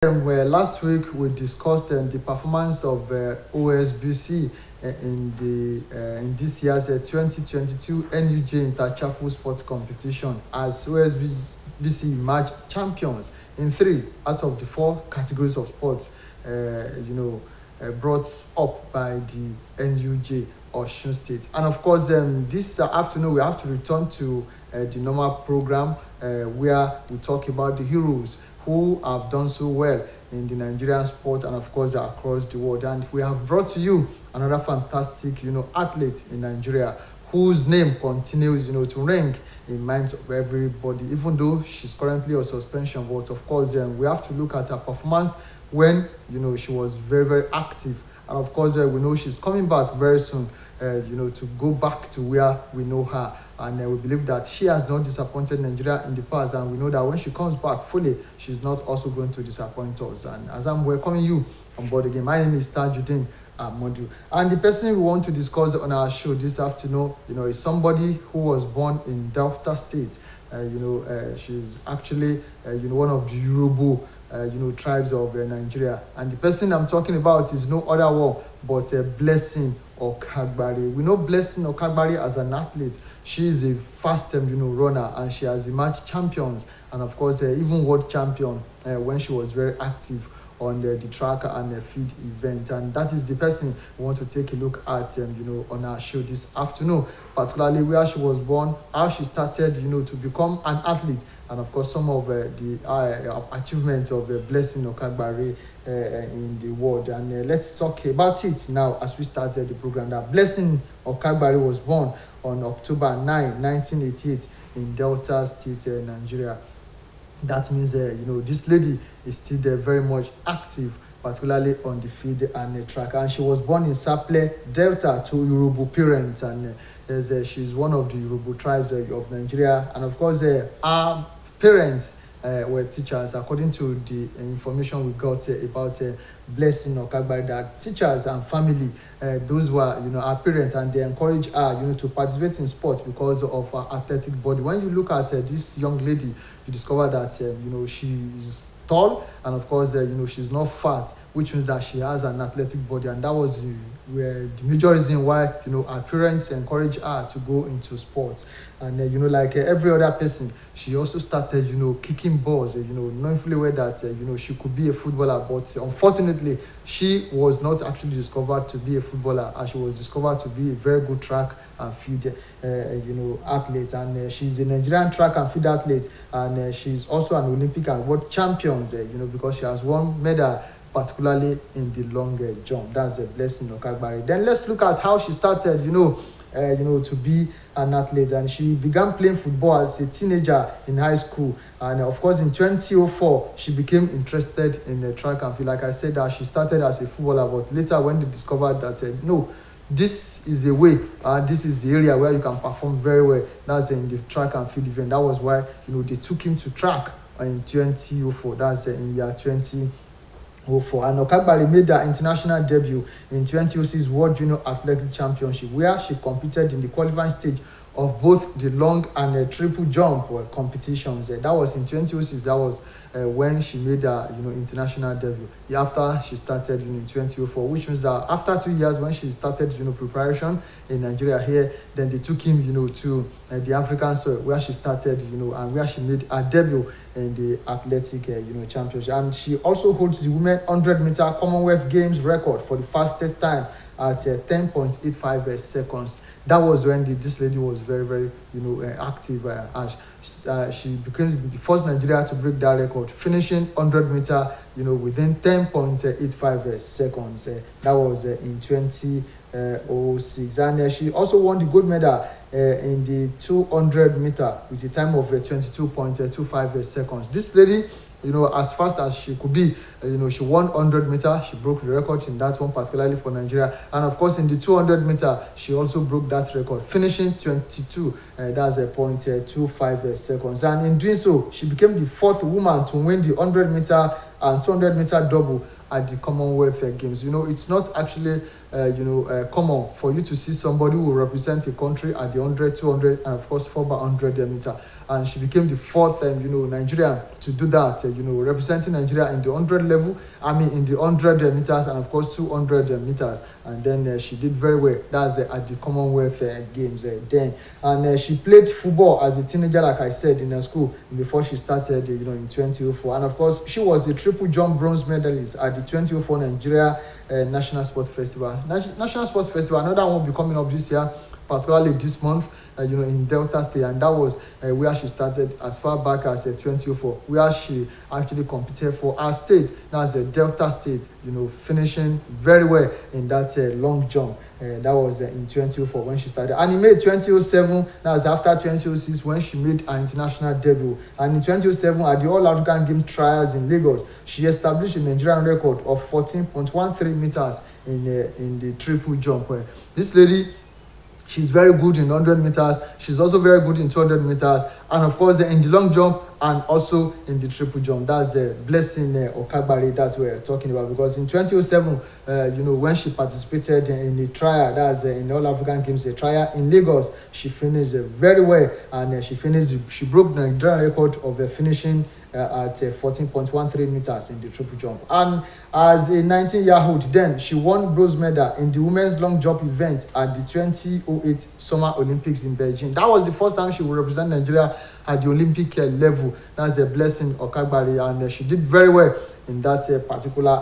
Where last week we discussed the performance of OSBC in this year's 2022 NUJ Interchapel Sports Competition, as OSBC emerged champions in 3 out of the 4 categories of sports brought up by the NUJ Osun State. And of course, this afternoon we have to return to the normal program where we talk about the heroes who have done so well in the Nigerian sport and of course across the world. And we have brought to you another fantastic athlete in Nigeria whose name continues to ring in minds of everybody, even though she's currently on suspension. But of course we have to look at her performance when she was very, very active. And of course we know she's coming back very soon to go back to where we know her. And we believe that she has not disappointed Nigeria in the past, and we know that when she comes back fully, she's not also going to disappoint us. And as I'm welcoming you on board again, my name is Tajudeen Modu, and the person we want to discuss on our show this afternoon is somebody who was born in Delta State. She's actually one of the Yoruba tribes of Nigeria, and the person I'm talking about is no other one but Blessing Okagbare. We know Blessing Okagbare as an athlete. She is a fast runner, and she has emerged champions and of course even world champion when she was very active on the track and field event. And that is the person we want to take a look at on our show this afternoon, particularly where she was born, how she started to become an athlete, and of course some of the achievements of Blessing Okagbare in the world. And let's talk about it now as we started the program. That Blessing Okagbare was born on October 9, 1988 in Delta State, Nigeria. That means this lady is still very much active, particularly on the field and the track. And she was born in Saple, Delta, to Yoruba parents, and she's one of the Yoruba tribes of Nigeria. And of course our parents were teachers, according to the information we got about Blessing Okagbare, that teachers and family, those were our parents, and they encourage her to participate in sports because of her athletic body. When you look at this young lady, you discover that she is tall, and of course she's not fat, which means that she has an athletic body. And that was the major reason why our parents encouraged her to go into sports. And like every other person, she also started kicking balls, knowing fully well that she could be a footballer. But unfortunately she was not actually discovered to be a footballer, as she was discovered to be a very good track and field athlete. And she's a Nigerian track and field athlete, and she's also an Olympic and world champion because she has won medal, particularly in the long jump. That's the Blessing Okagbare. Then let's look at how she started to be an athlete. And she began playing football as a teenager in high school, and of course in 2004 she became interested in the track and field. Like I said, that she started as a footballer, but later when they discovered that no, this is a way, this is the area where you can perform very well, that's in the track and field event. That was why they took him to track in 2004. That's in year 2004. And Okagbare made her international debut in 2006 World Junior Athletic Championship, where she competed in the qualifying stage of both the long and triple jump competitions. That was in 2006. That was when she made her international debut. After she started in 2004, which means that after 2 years, when she started preparation in Nigeria here, then they took him to the African soil, where she started and where she made her debut in the athletic championship. And she also holds the women 100-meter Commonwealth Games record for the fastest time at 10.85 seconds. That was when this lady was very, very active, as she became the first Nigeria to break that record, finishing 100-meter within 10.85 seconds. That was in 2006. And she also won the gold medal in the 200-meter with a time of 22.25 seconds. This lady, as fast as she could be, she won 100 meter. She broke the record in that one, particularly for Nigeria. And of course in the 200 meter she also broke that record, finishing 22, that's a 0.25 seconds. And in doing so, she became the 4th woman to win the 100 meter and 200 meter double at the Commonwealth Games. It's not actually common for you to see somebody who will represent a country at the 100, 200, and of course 4x100 meter. And she became the fourth, Nigerian to do that. Representing Nigeria in the 100 level. In the 100 meters and of course 200 meters. And then she did very well. That's at the Commonwealth Games then. And she played football as a teenager, like I said, in her school before she started, in 2004. And of course, she was a triple jump bronze medalist at the 2004 Nigeria National Sports Festival. National Sports Festival, another one will be coming up this year, particularly this month, in Delta State, and that was where she started as far back as 2004, where she actually competed for our state. That's Delta State, finishing very well in that long jump. That was in 2004 when she started, and in May 2007, that was after 2006 when she made her international debut. And in 2007, at the All African Games trials in Lagos, she established a Nigerian record of 14.13 meters in the triple jump. This lady, she's very good in 100 meters. She's also very good in 200 meters. And of course, in the long jump and also in the triple jump. That's the Blessing Okagbare that we're talking about. Because in 2007, when she participated in the trial, that's in All African Games, a trial in Lagos, she finished very well. And she broke the Nigerian record of finishing at 14.13 meters in the triple jump. And as a 19-year-old, then she won bronze medal in the women's long jump event at the 2008 Summer Olympics in Beijing. That was the first time she would represent Nigeria at the Olympic level. That's a Blessing Okagbare, and she did very well in that particular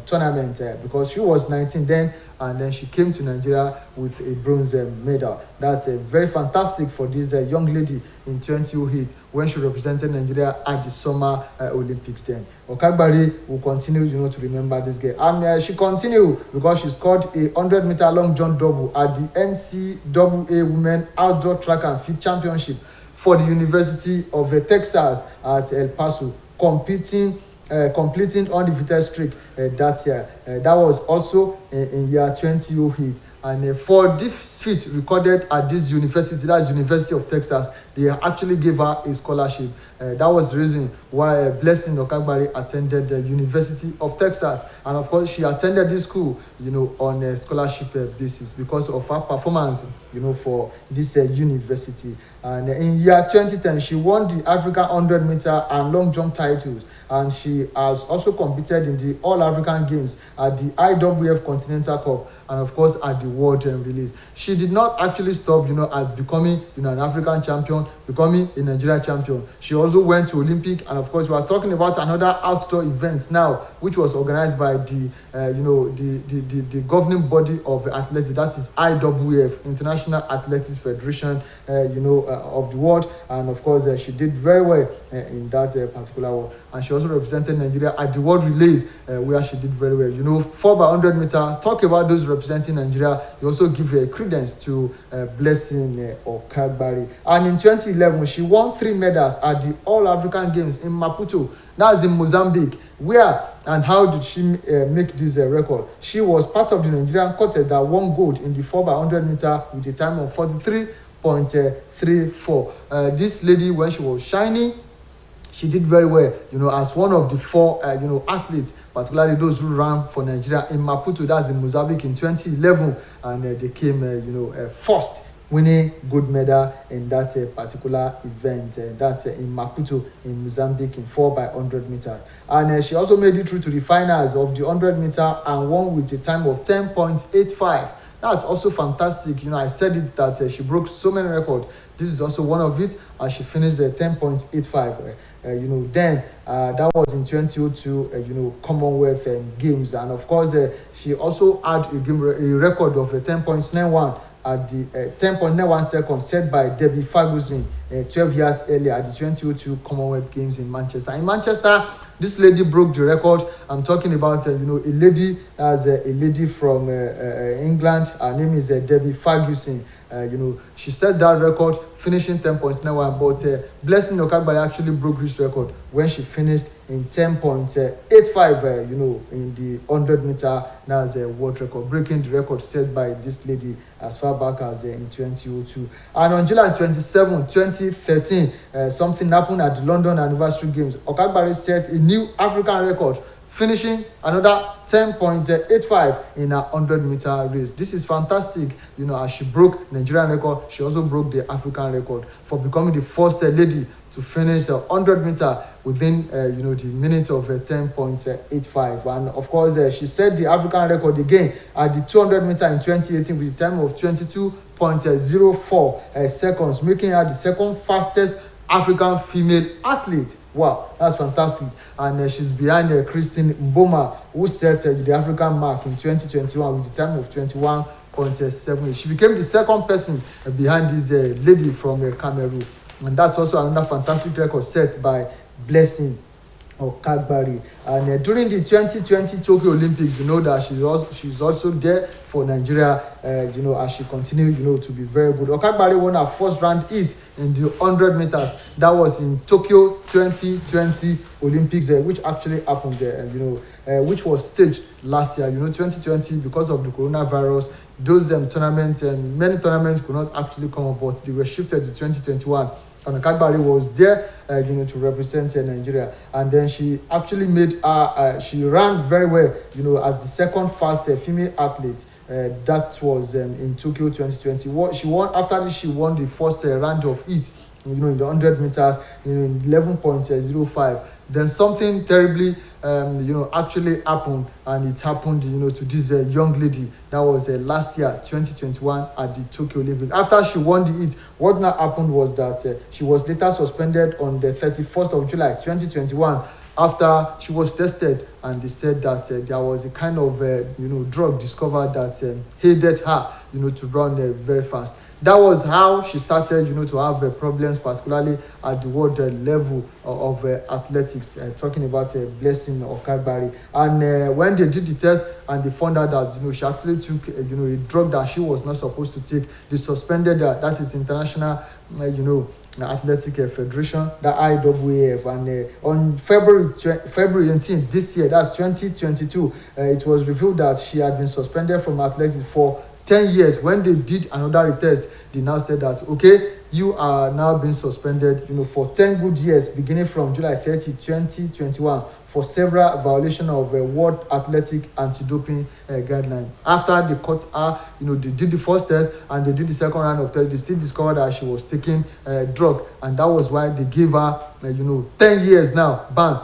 tournament because she was 19 then, and then she came to Nigeria with a bronze medal. That's very fantastic for this young lady in 2008 when she represented Nigeria at the Summer Olympics then. Okagbare will continue to remember this girl, and she continued because she scored a 100-meter long jump double at the NCAA Women Outdoor Track and Field Championship for the University of Texas at El Paso, completing undefeated streak that year. That was also in year 2008. And for this feat recorded at this university, that's University of Texas, they actually gave her a scholarship. That was the reason why Blessing Okagbare attended the University of Texas. And of course, she attended this school, on a scholarship basis because of her performance, for this university. And in year 2010, she won the African 100-meter and long jump titles. And she has also competed in the All African Games at the IWF Continental Cup and of course at the World Release. She did not actually stop, at becoming, an African champion, becoming a Nigeria champion. She also went to Olympic, and of course we are talking about another outdoor event now, which was organized by the governing body of athletics, that is IWF, International Athletics Federation, of the world, and of course she did very well in that particular one. And she also represented Nigeria at the World Relays, where she did very well. 4x100 meter. Talk about those representing Nigeria. You also give a credence to Blessing Okagbare. And in 2011, she won 3 medals at the All African Games in Maputo. That's in Mozambique. Where and how did she make this record? She was part of the Nigerian quartet that won gold in the 4x100 meter with a time of 43.34. This lady, when she was shining, she did very well, as one of the 4, athletes, particularly those who ran for Nigeria in Maputo, that's in Mozambique in 2011, and they came, first, winning gold medal in that particular event. That's in Maputo, in Mozambique, in 4x100 meters. And she also made it through to the finals of the 100 meter and won with a time of 10.85. That's also fantastic. I said it that she broke so many records. This is also one of it, and she finished at 10.85. Then that was in 2002, Commonwealth Games, and of course she also had a record of 10.91 at the 10.91 seconds set by Debbie Ferguson 12 years earlier at the 2002 Commonwealth Games in Manchester. In Manchester, this lady broke the record. I'm talking about a lady from England. Her name is Debbie Ferguson. She set that record, finishing 10.91. But Blessing Okagbare actually broke this record when she finished in 10.85. In the 100 meter. That's a world record, breaking the record set by this lady as far back as in 2002. And on July 27, 2013, something happened at the London Anniversary Games. Okagbare set a new African record finishing another 10.85 in a 100-meter race. This is fantastic. As she broke Nigerian record, she also broke the African record for becoming the first lady to finish a 100-meter within the minute of 10.85. And of course, she set the African record again at the 200-meter in 2018 with a time of 22.04 seconds, making her the second fastest African female athlete. Wow, that's fantastic. And she's behind Christine Mboma, who set the African mark in 2021 with a time of 21.78. She became the second person behind this lady from Cameroon. And that's also another fantastic record set by Blessing Okagbare. And during the 2020 Tokyo Olympics, that she's also there for Nigeria, as she continued, to be very good. Okagbare won her first round hit in the 100 meters. That was in Tokyo 2020 Olympics, which actually happened, which was staged last year. 2020, because of the coronavirus, those tournaments and many tournaments could not actually come up, but they were shifted to 2021. And Okagbare was there, to represent Nigeria. And then she actually she ran very well, as the second fastest female athlete. That was in Tokyo 2020. She won after this. She won the first round of heat, in the 100 meters, in 11.05. Then something terribly, actually happened, and it happened, to this young lady. That was last year, 2021, at the Tokyo Olympics. After she won the heat, what now happened was that she was later suspended on the 31st of July, 2021, after she was tested, and they said that there was a kind of, drug discovered that aided her, to run very fast. That was how she started, to have problems, particularly at the world level of athletics. Talking about Blessing Okagbare. And when they did the test and they found out that she actually took a drug that she was not supposed to take, they suspended her. That is International Athletic Federation, the IAAF. And on February 18th this year, that's 2022, it was revealed that she had been suspended from athletics for 10 years. When they did another retest, they now said that, okay, you are now being suspended, for 10 good years, beginning from July 30, 2021, for several violations of World Athletic Anti-Doping Guideline. After they caught her, they did the first test and they did the second round of tests, they still discovered that she was taking drug, and that was why they gave her, 10 years now ban.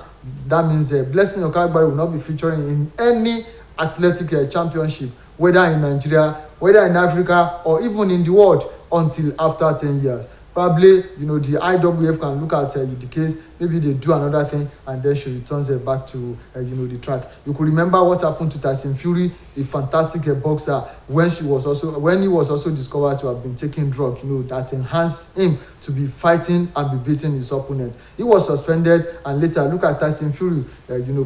That means Blessing Okagbare will not be featuring in any athletic championship, whether in Nigeria, whether in Africa, or even in the world, until after 10 years. Probably, the IAAF can look at the case. Maybe they do another thing, and then she returns back to, the track. You could remember what happened to Tyson Fury, a fantastic boxer, when he was also discovered to have been taking drugs, that enhanced him to be fighting and be beating his opponent. He was suspended, and later, look at Tyson Fury,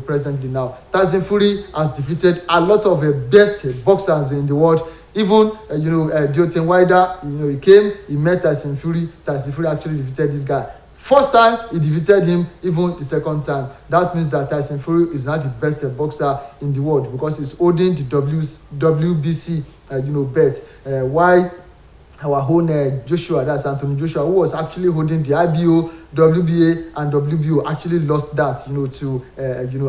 presently now. Tyson Fury has defeated a lot of the best boxers in the world. Even Deontay Wilder, he met Tyson Fury. Tyson Fury actually defeated this guy. First time he defeated him, even the second time. That means that Tyson Fury is not the best boxer in the world, because he's holding the WBC belt. Why our own Joshua, that's Anthony Joshua, who was actually holding the IBO, WBA, and WBO, actually lost that, to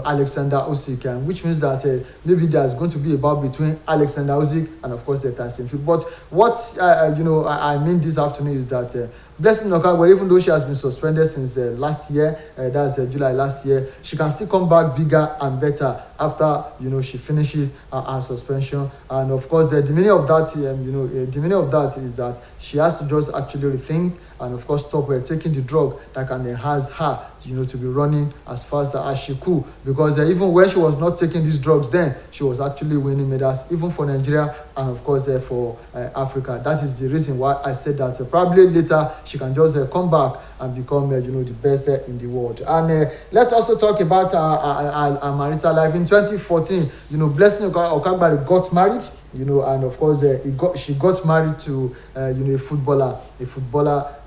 Alexander Usyk, and which means that maybe there's going to be a bout between Alexander Usyk and, of course, Tyson Fury. But what I mean this afternoon is that Blessing Okagbare, even though she has been suspended since last year, that's July last year, she can still come back bigger and better after she finishes her suspension. And of course, the meaning of that, is that she has to just actually rethink and, of course, stop taking the drug that can enhance her, to be running as fast as she could. Because even when she was not taking these drugs, then she was actually winning medals, even for Nigeria and, of course, for Africa. That is the reason why I said that probably later she can just come back and become, the best in the world. And let's also talk about her marital life. In 2014, Blessing Okagbare got married. And of course, she got married to, a footballer.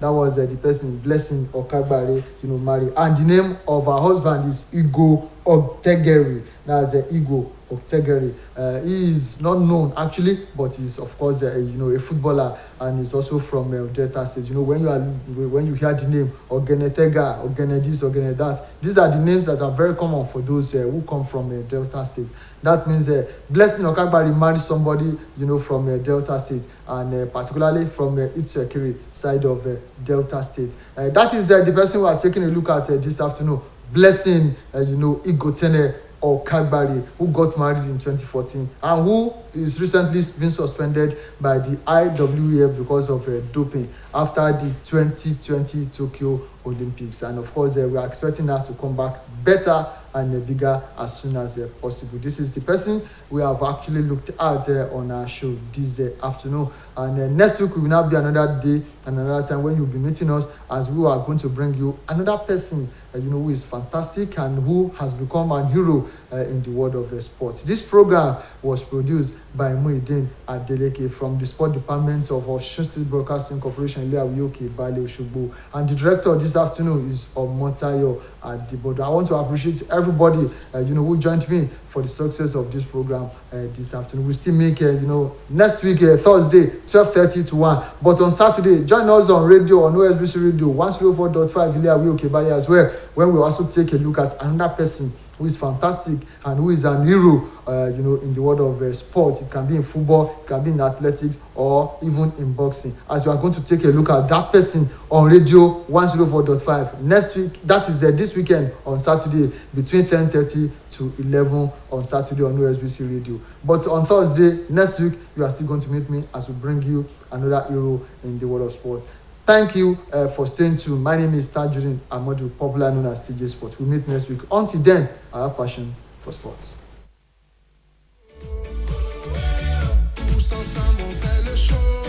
That was the person Blessing Okagbare, married. And the name of her husband is Igo Otegeri. That's Igbo Otegeri. He is not known actually, but he's of course a footballer, and he's also from Delta State. When you hear the name Ogenetega, Ogenedis, Ogenedat, these are the names that are very common for those who come from Delta State. That means Blessing Okagbari married somebody from Delta State, and particularly from Itsekiri side of Delta State. That is the person we are taking a look at this afternoon. Blessing, Igotene Okagbari, who got married in 2014 and who is recently been suspended by the IWF because of doping after the 2020 Tokyo Olympics. And of course, we are expecting her to come back better and bigger as soon as possible. This is the person we have actually looked at on our show this afternoon. And next week will now be another day and another time when you'll be meeting us, as we are going to bring you another person who is fantastic and who has become a hero in the world of sports. This program was produced by Muhyiddin Adeleke from the sport department of Osun State Broadcasting Corporation, Ile-Awiyoke, Bale Osogbo, and the director this afternoon is Omotayo Adibodo. I want to appreciate everybody who joined me for the success of this program this afternoon. We still make next week Thursday 12:30 to 1, but on Saturday join us on radio, on OSBC radio 104.5 Ile-Awiyoke, Bale as well, when we also take a look at another person who is fantastic and who is an hero in the world of sports. It can be in football, it can be in athletics, or even in boxing. As we are going to take a look at that person on radio 104.5 next week, that is this weekend on Saturday between 10:30 to 11 on Saturday on OSBC radio. But on Thursday next week, you are still going to meet me as we bring you another hero in the world of sport. Thank you for staying tuned. My name is Tajuddin Amadu, popular known as TJ Sports. We'll meet next week. Until then, I have passion for sports. Tous ensemble on fait le show.